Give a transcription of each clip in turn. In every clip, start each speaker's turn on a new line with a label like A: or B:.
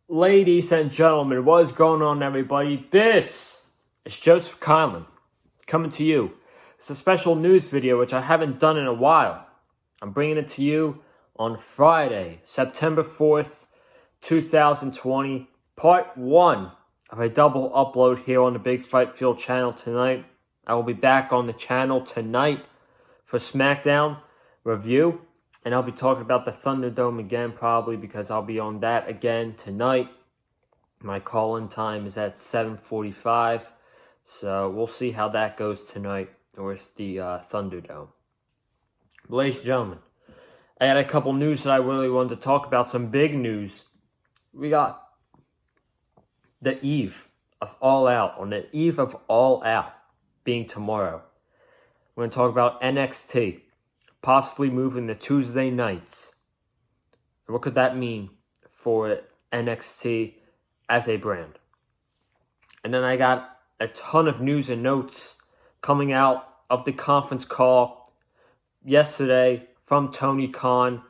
A: Ladies and gentlemen, what is going on, everybody? This is Joseph Conlon coming to you. It's a special news video which I haven't done in a while. I'm bringing it to you on Friday, September 4th, 2020, part 1 of a double upload here on the Big Fight Field channel tonight. I will be back on the channel tonight for SmackDown review. And I'll be talking about the Thunderdome again, probably, because I'll be on that again tonight. My call-in time is at 7:45, so we'll see how that goes tonight with the Thunderdome. Ladies and gentlemen, I had a couple news that I really wanted to talk about, some big news. We got the eve of All Out, on the eve of All Out being tomorrow. We're going to talk about NXT. Possibly moving to Tuesday nights. What could that mean for NXT as a brand? And then I got a ton of news and notes coming out of the conference call yesterday from Tony Khan,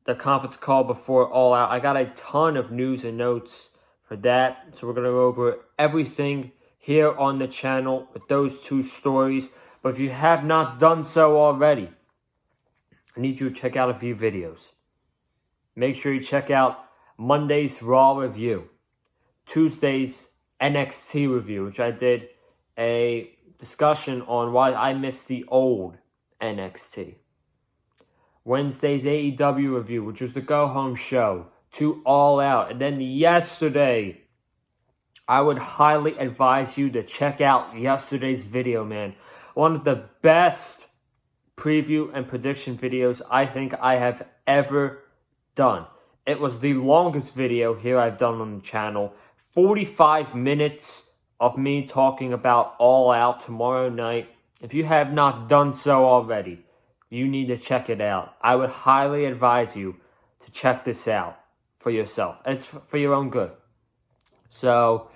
A: the conference call before All Out. I got a ton of news and notes for that. So we're going to go over everything here on the channel with those two stories. But if you have not done so already, I need you to check out a few videos. Make sure you check out Monday's Raw review, Tuesday's NXT review, which I did a discussion on why I missed the old NXT. Wednesday's AEW review, which was the go-home show to All Out. And then yesterday, I would highly advise you to check out yesterday's video, man. One of the best preview and prediction videos I think I have ever done. It was the longest video here I've done on the channel. 45 minutes of me talking about All Out tomorrow night. If you have not done so already, you need to check it out. I would highly advise you to check this out for yourself. It's for your own good. So,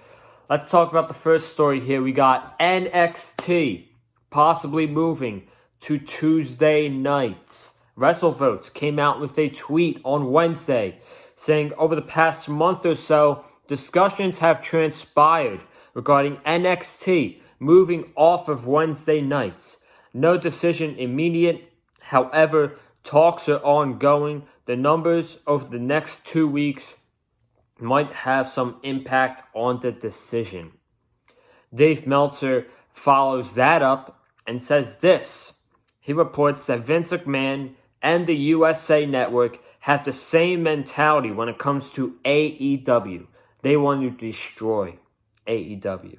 A: let's talk about the first story here. We got NXT possibly moving to Tuesday nights. WrestleVotes came out with a tweet on Wednesday saying over the past month or so, discussions have transpired regarding NXT moving off of Wednesday nights. No decision immediate. However, talks are ongoing. The numbers over the next 2 weeks might have some impact on the decision. Dave Meltzer follows that up and says this. He reports that Vince McMahon and the USA Network have the same mentality when it comes to AEW. They want to destroy AEW.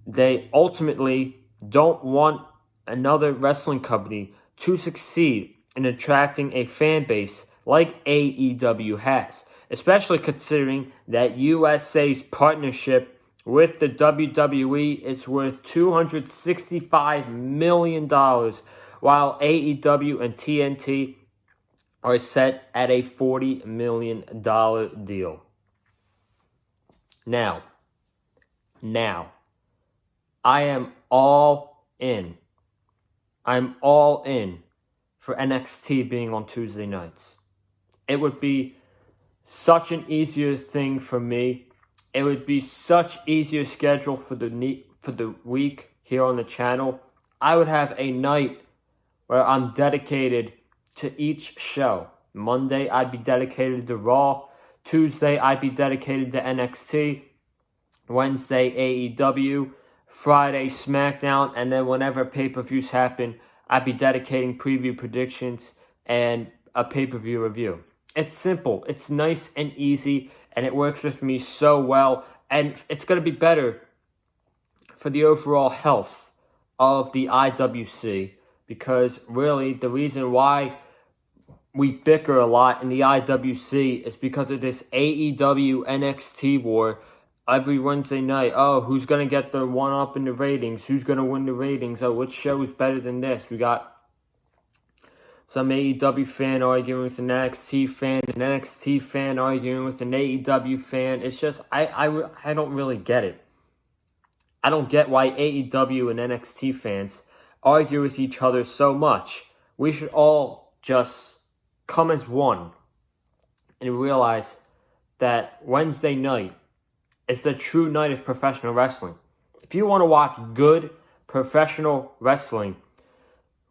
A: They ultimately don't want another wrestling company to succeed in attracting a fan base like AEW has, especially considering that USA's partnership with the WWE is worth $265 million, while AEW and TNT are set at a $40 million deal. Now, I am all in. I'm all in for NXT being on Tuesday nights. It would be such an easier thing for me. It would be such easier schedule for the week here on the channel. I would have a night where I'm dedicated to each show. Monday, I'd be dedicated to Raw. Tuesday, I'd be dedicated to NXT. Wednesday, AEW. Friday, SmackDown. And then whenever pay-per-views happen, I'd be dedicating preview predictions and a pay-per-view review. It's simple. It's nice and easy. And it works with me so well. And it's going to be better for the overall health of the IWC. Because really, the reason why we bicker a lot in the IWC is because of this AEW NXT war every Wednesday night. Oh, who's going to get the one-up in the ratings? Who's going to win the ratings? Oh, which show is better than this? We got some AEW fan arguing with an NXT fan, an NXT fan arguing with an AEW fan. It's just, I don't really get it. I don't get why AEW and NXT fans argue with each other so much. We should all just come as one and realize that Wednesday night is the true night of professional wrestling. If you want to watch good professional wrestling,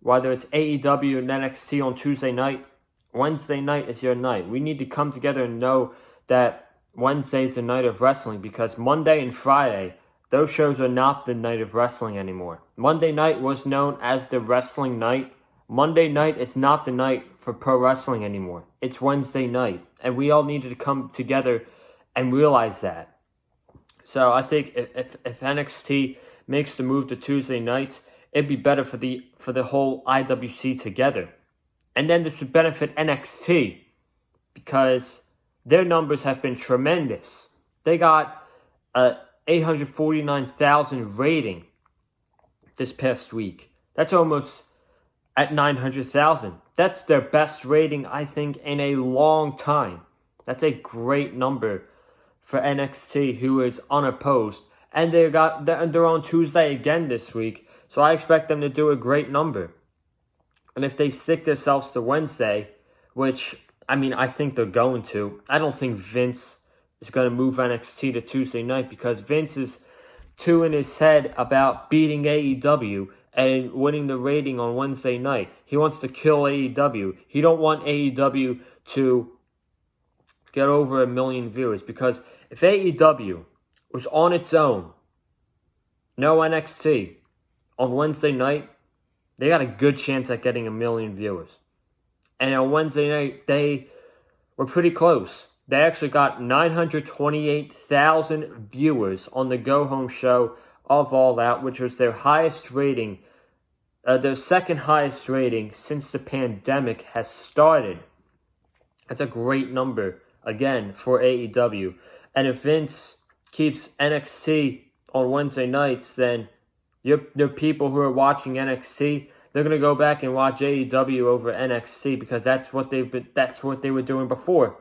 A: whether it's AEW and NXT on Tuesday night, Wednesday night is your night. We need to come together and know that Wednesday is the night of wrestling, because Monday and Friday, those shows are not the night of wrestling anymore. Monday night was known as the wrestling night. Monday night is not the night for pro wrestling anymore. It's Wednesday night. And we all needed to come together and realize that. So I think if NXT makes the move to Tuesday nights, it'd be better for the whole IWC together. And then this would benefit NXT, because their numbers have been tremendous. They got a 849,000 rating this past week. That's almost at 900,000. That's their best rating, I think, in a long time. That's a great number for NXT, who is unopposed. And they're on Tuesday again this week, so I expect them to do a great number. And if they stick themselves to Wednesday, which, I think they're going to. I don't think Vince is going to move NXT to Tuesday night, because Vince is too in his head about beating AEW and winning the rating on Wednesday night. He wants to kill AEW. He don't want AEW to get over 1 million viewers, because if AEW was on its own, no NXT, on Wednesday night, they got a good chance at getting 1 million viewers. And on Wednesday night, they were pretty close. They actually got 928,000 viewers on the Go Home show of All Out, which was their highest rating, their second highest rating since the pandemic has started. That's a great number, again, for AEW. And if Vince keeps NXT on Wednesday nights, then your people who are watching NXT, they're going to go back and watch AEW over NXT, because that's what they were doing before.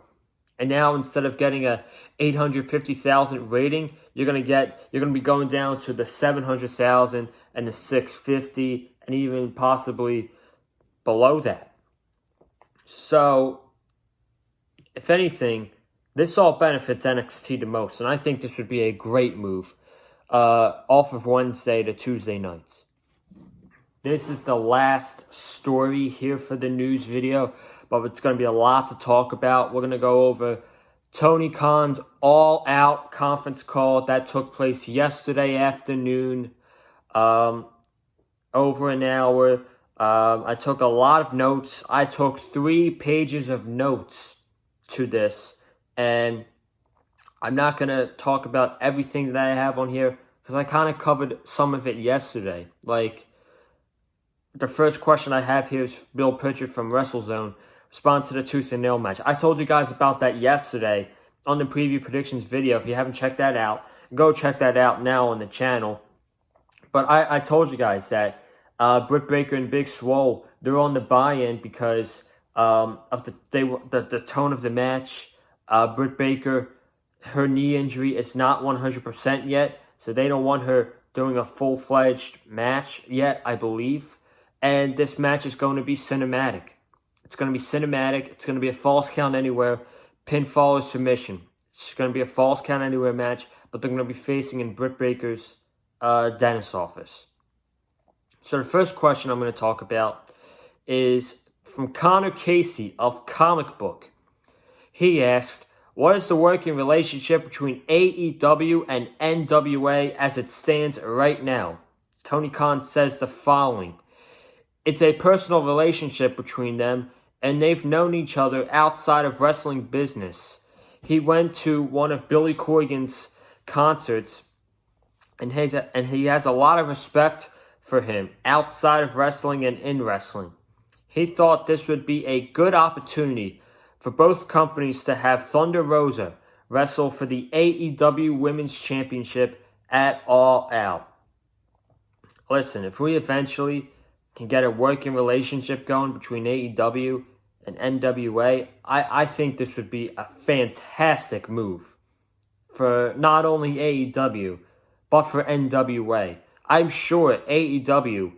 A: And now, instead of getting a 850,000 rating, you're going to be going down to the 700,000 and the 650, and even possibly below that. So, if anything, this all benefits NXT the most, and I think this would be a great move off of Wednesday to Tuesday nights. This is the last story here for the news video, but it's going to be a lot to talk about. We're going to go over Tony Khan's All Out conference call that took place yesterday afternoon, over an hour. I took a lot of notes. I took 3 pages of notes to this, and I'm not going to talk about everything that I have on here, because I kind of covered some of it yesterday. Like, the first question I have here is Bill Pritchard from WrestleZone, response to the Tooth and Nail match. I told you guys about that yesterday on the preview predictions video. If you haven't checked that out, go check that out now on the channel. But I told you guys that Britt Baker and Big Swole, they're on the buy-in because of the tone of the match. Britt Baker, her knee injury is not 100% yet, so they don't want her doing a full-fledged match yet, I believe. And this match is going to be cinematic. It's going to be cinematic. It's going to be a false count anywhere, pinfall or submission. It's going to be a false count anywhere match, but they're going to be facing in Britt Baker's dentist office. So the first question I'm going to talk about is from Connor Casey of Comic Book. He asked, what is the working relationship between AEW and NWA as it stands right now? Tony Khan says the following. It's a personal relationship between them, and they've known each other outside of wrestling business. He went to one of Billy Corgan's concerts, and he has a lot of respect for him outside of wrestling and in wrestling. He thought this would be a good opportunity for both companies to have Thunder Rosa wrestle for the AEW Women's Championship at All Out. Listen, if we eventually can get a working relationship going between AEW and NWA, I think this would be a fantastic move for not only AEW, but for NWA. I'm sure AEW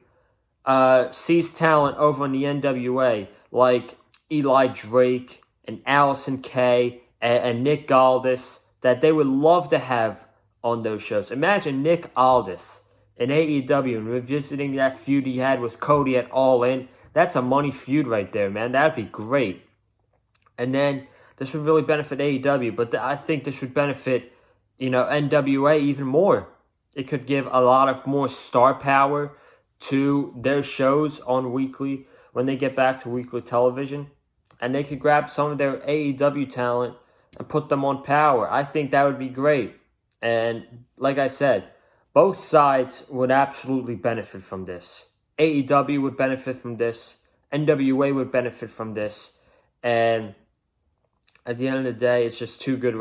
A: sees talent over in the NWA like Eli Drake and Allison Kay and Nick Aldis that they would love to have on those shows. Imagine Nick Aldis in AEW and revisiting that feud he had with Cody at All In. That's a money feud right there, man. That'd be great. And then this would really benefit AEW, but I think this would benefit, NWA even more. It could give a lot of more star power to their shows on weekly when they get back to weekly television. And they could grab some of their AEW talent and put them on Power. I think that would be great. And like I said, both sides would absolutely benefit from this. AEW would benefit from this. NWA would benefit from this. And at the end of the day, it's just two good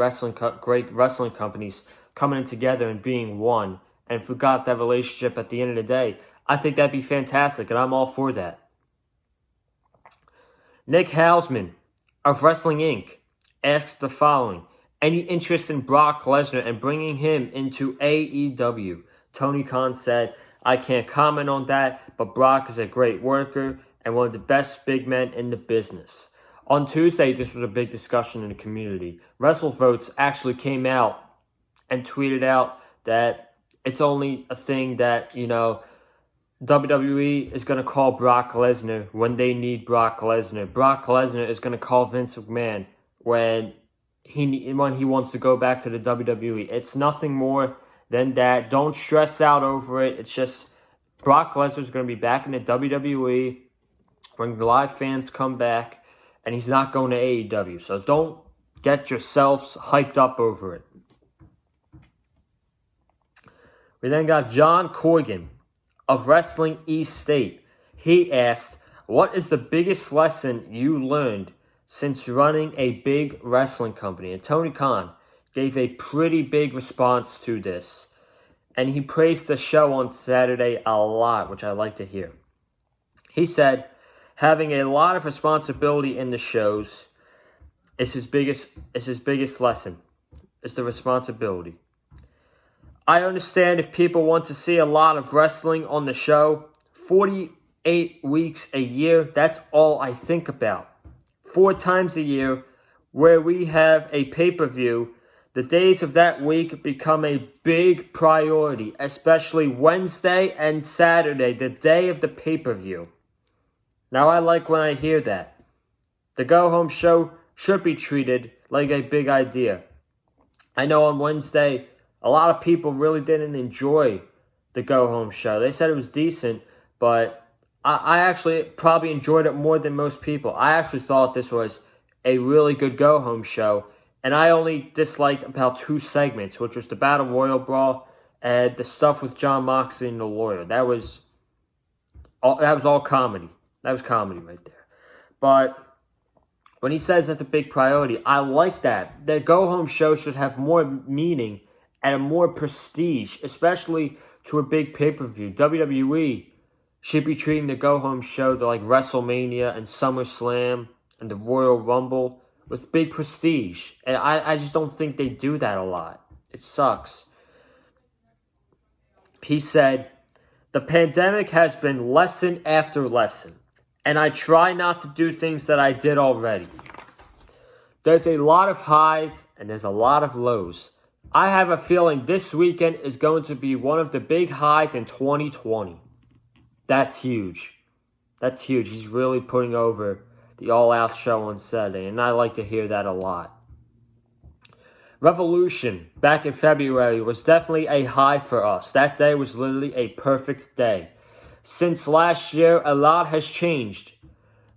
A: great wrestling companies coming in together and being one. And if we got that relationship at the end of the day, I think that'd be fantastic, and I'm all for that. Nick Hausman of Wrestling Inc. asks the following: any interest in Brock Lesnar and bringing him into AEW? Tony Khan said, I can't comment on that, but Brock is a great worker and one of the best big men in the business. On Tuesday, this was a big discussion in the community. WrestleVotes actually came out and tweeted out that it's only a thing that, WWE is going to call Brock Lesnar when they need Brock Lesnar. Brock Lesnar is going to call Vince McMahon when he wants to go back to the WWE. It's nothing more than that. Don't stress out over it. It's just Brock Lesnar is going to be back in the WWE when the live fans come back, and he's not going to AEW. So don't get yourselves hyped up over it. We then got John Corgan of Wrestling East State. He asked, what is the biggest lesson you learned since running a big wrestling company? And Tony Khan gave a pretty big response to this. And he praised the show on Saturday a lot, which I like to hear. He said, having a lot of responsibility in the shows is his biggest lesson. It's the responsibility. I understand if people want to see a lot of wrestling on the show. 48 weeks a year, that's all I think about. 4 times a year, where we have a pay-per-view, the days of that week become a big priority, especially Wednesday and Saturday, the day of the pay-per-view. Now, I like when I hear that. The go-home show should be treated like a big idea. I know on Wednesday, a lot of people really didn't enjoy the go-home show. They said it was decent, but I actually probably enjoyed it more than most people. I actually thought this was a really good go-home show, and I only disliked about 2 segments, which was the Battle Royal Brawl and the stuff with Jon Moxley and the Lawyer. That was all comedy. That was comedy right there. But when he says that's a big priority, I like that. The go-home show should have more meaning and more prestige, especially to a big pay-per-view. WWE should be treating the go-home show to like WrestleMania and SummerSlam and the Royal Rumble with big prestige. And I just don't think they do that a lot. It sucks. He said, the pandemic has been lesson after lesson, and I try not to do things that I did already. There's a lot of highs and there's a lot of lows. I have a feeling this weekend is going to be one of the big highs in 2020. That's huge. That's huge. He's really putting over the All Out show on Saturday, and I like to hear that a lot. Revolution, back in February, was definitely a high for us. That day was literally a perfect day. Since last year, a lot has changed.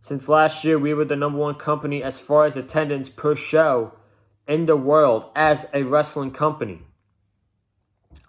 A: Since last year, we were the #1 company as far as attendance per show in the world as a wrestling company.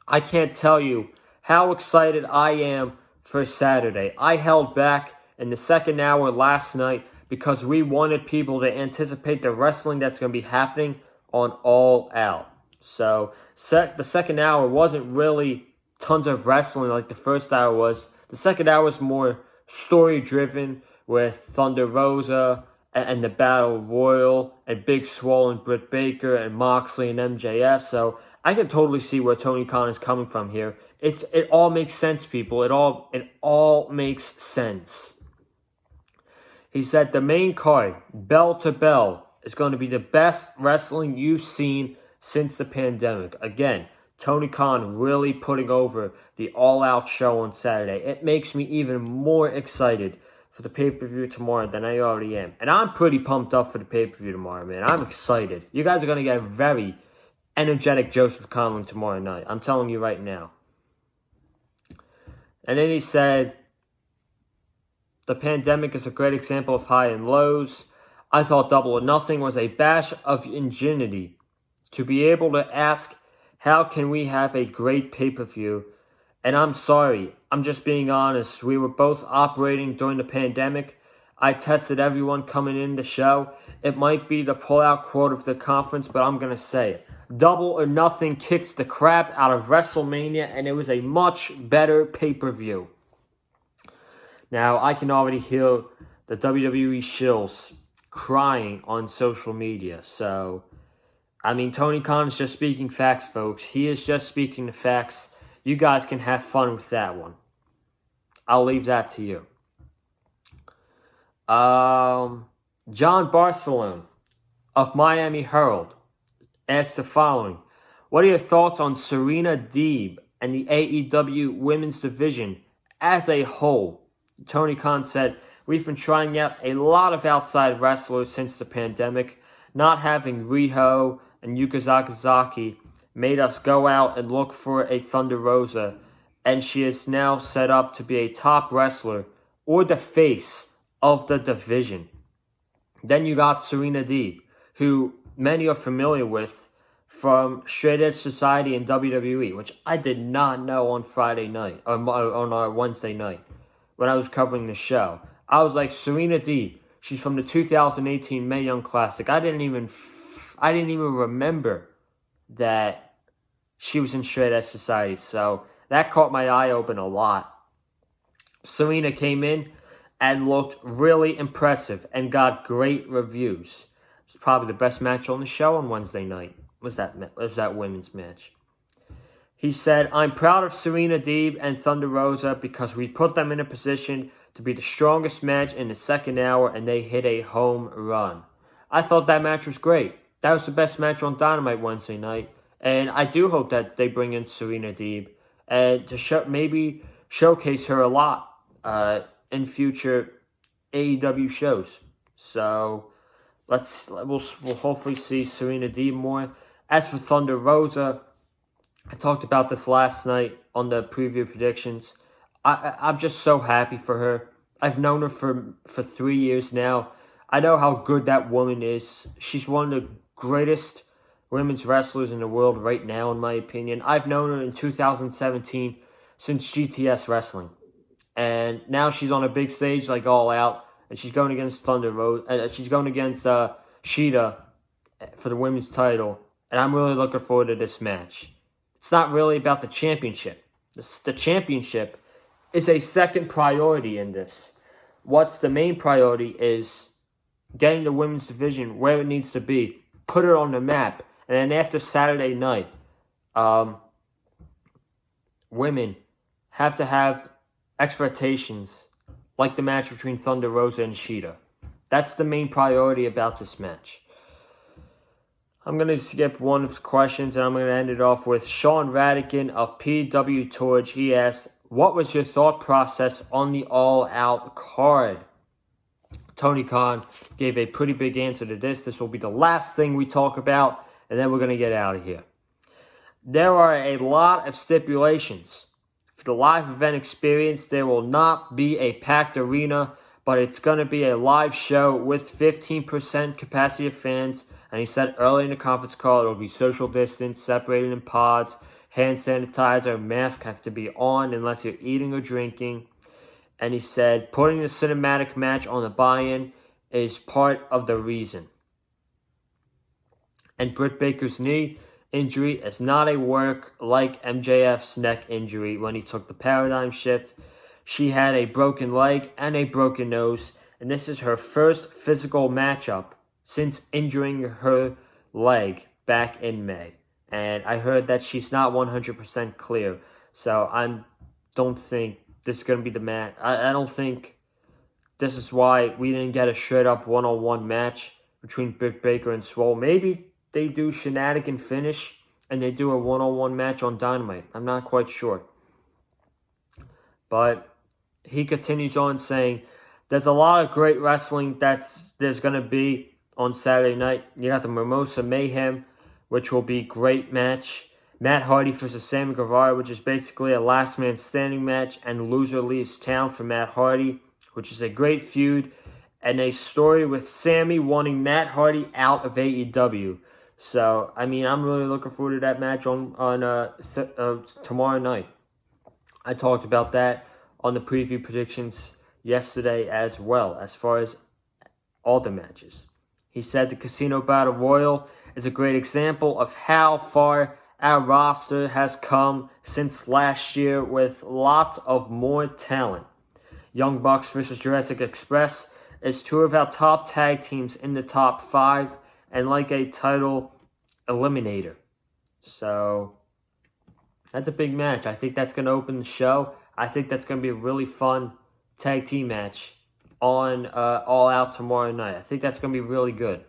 A: I can't tell you how excited I am for Saturday. I held back in the second hour last night because we wanted people to anticipate the wrestling that's going to be happening on All Out. So the second hour wasn't really tons of wrestling like the first hour was. The second hour was more story-driven with Thunder Rosa and the Battle Royal and Big Swole and Britt Baker and Moxley and MJF. So I can totally see where Tony Khan is coming from here. It all makes sense, people. It all makes sense. He said the main card, bell to bell, is going to be the best wrestling you've seen since the pandemic. Again, Tony Khan really putting over the All Out show on Saturday. It makes me even more excited for the pay-per-view tomorrow than I already am. And I'm pretty pumped up for the pay-per-view tomorrow, man. I'm excited. You guys are going to get a very energetic Joseph Conlon tomorrow night. I'm telling you right now. And then he said, the pandemic is a great example of high and lows. I thought Double or Nothing was a bash of ingenuity. To be able to ask, how can we have a great pay-per-view? And I'm sorry, I'm just being honest. We were both operating during the pandemic. I tested everyone coming in the show. It might be the pull-out quote of the conference, but I'm going to say it. Double or Nothing kicks the crap out of WrestleMania, and it was a much better pay-per-view. Now, I can already hear the WWE shills crying on social media. So, I mean, Tony Khan is just speaking facts, folks. He is just speaking the facts. You guys can have fun with that one. I'll leave that to you. John Barcelone of Miami Herald asked the following. What are your thoughts on Serena Deeb and the AEW women's division as a whole? Tony Khan said, we've been trying out a lot of outside wrestlers since the pandemic. Not having Riho and Yuka Sakazaki made us go out and look for a Thunder Rosa, and she is now set up to be a top wrestler or the face of the division. Then you got Serena Deeb, who many are familiar with from Straight Edge Society and WWE, which I did not know on Friday night, or on our Wednesday night, when I was covering the show. I was like, Serena Deeb, she's from the 2018 Mae Young Classic. I didn't even remember that she was in Straight Edge Society, so that caught my eye open a lot. Serena came in and looked really impressive and got great reviews. It's probably the best match on the show on Wednesday night. Was that women's match? He said, I'm proud of Serena Deeb and Thunder Rosa because we put them in a position to be the strongest match in the second hour, and they hit a home run. I thought that match was great. That was the best match on Dynamite Wednesday night. And I do hope that they bring in Serena Deeb and to maybe showcase her a lot in future AEW shows. So we'll hopefully see Serena Deeb more. As for Thunder Rosa, I talked about this last night on the preview predictions. I'm just so happy for her. I've known her for 3 years now. I know how good that woman is. She's one of the greatest women's wrestlers in the world right now, in my opinion. I've known her in 2017 since GTS Wrestling. And now she's on a big stage like All Out, and she's going against Thunder Rosa. She's going against Shida for the women's title. And I'm really looking forward to this match. It's not really about the championship. The championship is a second priority in this. What's the main priority is getting the women's division where it needs to be. Put it on the map. And then after Saturday night, women have to have expectations like the match between Thunder Rosa and Shida. That's the main priority about this match. I'm going to skip one of the questions, and I'm going to end it off with Sean Radican of PW Torch. He asked, what was your thought process on the All Out card? Tony Khan gave a pretty big answer to this. This will be the last thing we talk about, and then we're going to get out of here. There are a lot of stipulations. For the live event experience, there will not be a packed arena, but it's going to be a live show with 15% capacity of fans. And he said early in the conference call, it will be social distance, separated in pods, hand sanitizer, mask have to be on unless you're eating or drinking. And he said putting the cinematic match on the buy-in is part of the reason. And Britt Baker's knee injury is not a work like MJF's neck injury when he took the paradigm shift. She had a broken leg and a broken nose, and this is her first physical matchup since injuring her leg back in May. And I heard that she's not 100% clear. So I don't think this is going to be the match. I don't think this is why we didn't get a straight-up one-on-one match. between Britt Baker and Swole. Maybe they do shenanigan finish and they do a one-on-one match on Dynamite. I'm not quite sure. But he continues on saying, there's a lot of great wrestling there's going to be on Saturday night. You got the Mimosa Mayhem, which will be a great match. Matt Hardy versus Sammy Guevara, which is basically a last man standing match, and loser leaves town for Matt Hardy, which is a great feud, and a story with Sammy wanting Matt Hardy out of AEW. So, I mean, I'm really looking forward to that match on tomorrow night. I talked about that on the preview predictions yesterday as well, as far as all the matches. He said the Casino Battle Royal is a great example of how far our roster has come since last year, with lots of more talent. Young Bucks versus Jurassic Express is two of our top tag teams in the top 5, and like a title eliminator. So that's a big match. I think that's going to open the show. I think that's going to be a really fun tag team match on All Out tomorrow night. I think that's going to be really good.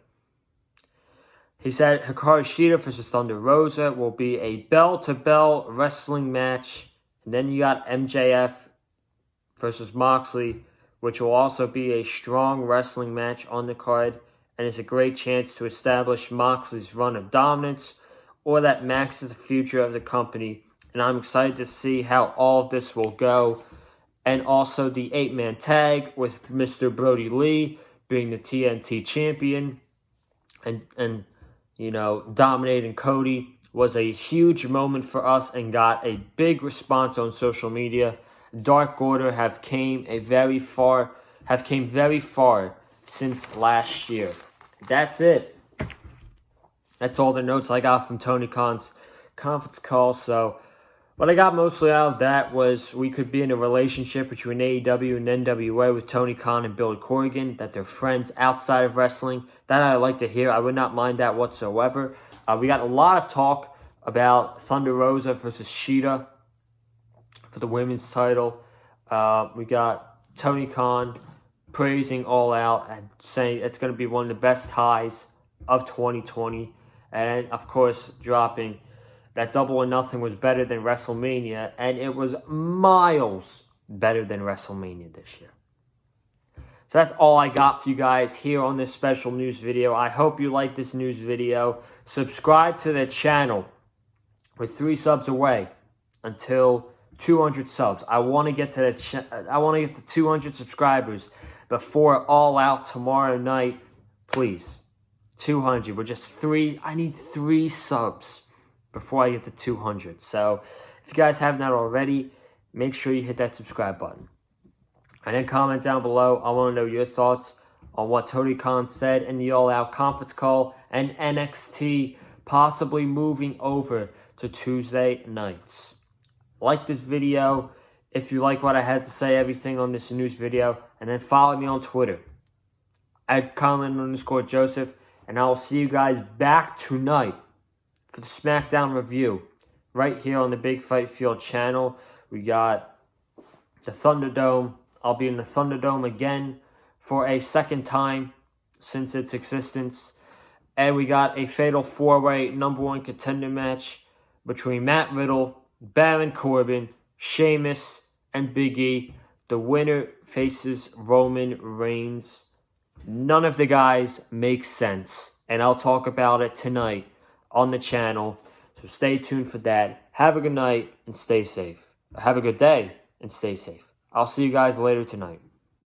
A: He said Hikaru Shida versus Thunder Rosa will be a bell-to-bell wrestling match. And then you got MJF versus Moxley, which will also be a strong wrestling match on the card, and it's a great chance to establish Moxley's run of dominance, or that Max is the future of the company. And I'm excited to see how all of this will go. And also the 8-man tag with Mr. Brody Lee being the TNT champion and you know, dominating Cody was a huge moment for us and got a big response on social media. Dark Order have came very far since last year. That's it. That's all the notes I got from Tony Khan's conference call. So what I got mostly out of that was we could be in a relationship between AEW and NWA with Tony Khan and Billy Corgan, that they're friends outside of wrestling. That I like to hear. I would not mind that whatsoever. We got a lot of talk about Thunder Rosa versus Shida for the women's title. We got Tony Khan praising All Out and saying it's going to be one of the best highs of 2020. And, of course, dropping that Double or Nothing was better than WrestleMania, and it was miles better than WrestleMania this year. So that's all I got for you guys here on this special news video. I hope you like this news video. Subscribe to the channel. We're 3 subs away until 200 subs. I want to get to 200 subscribers before All Out tomorrow night. Please, 200. We're just 3. I need 3 subs before I get to 200. So if you guys haven't that already, make sure you hit that subscribe button. And then comment down below. I want to know your thoughts on what Tony Khan said in the All Out conference call and NXT possibly moving over to Tuesday nights. Like this video if you like what I had to say, everything on this news video. And then follow me on Twitter at Colin_Joseph. And I will see you guys back tonight for the SmackDown review right here on the Big Fight Field channel. We got the Thunderdome. I'll be in the Thunderdome again for a second time since its existence. And we got a fatal 4-way number 1 contender match between Matt Riddle, Baron Corbin, Sheamus, and Big E. The winner faces Roman Reigns. None of the guys make sense. And I'll talk about it tonight on the channel. So stay tuned for that. Have a good night and stay safe. Have a good day and stay safe. I'll see you guys later tonight.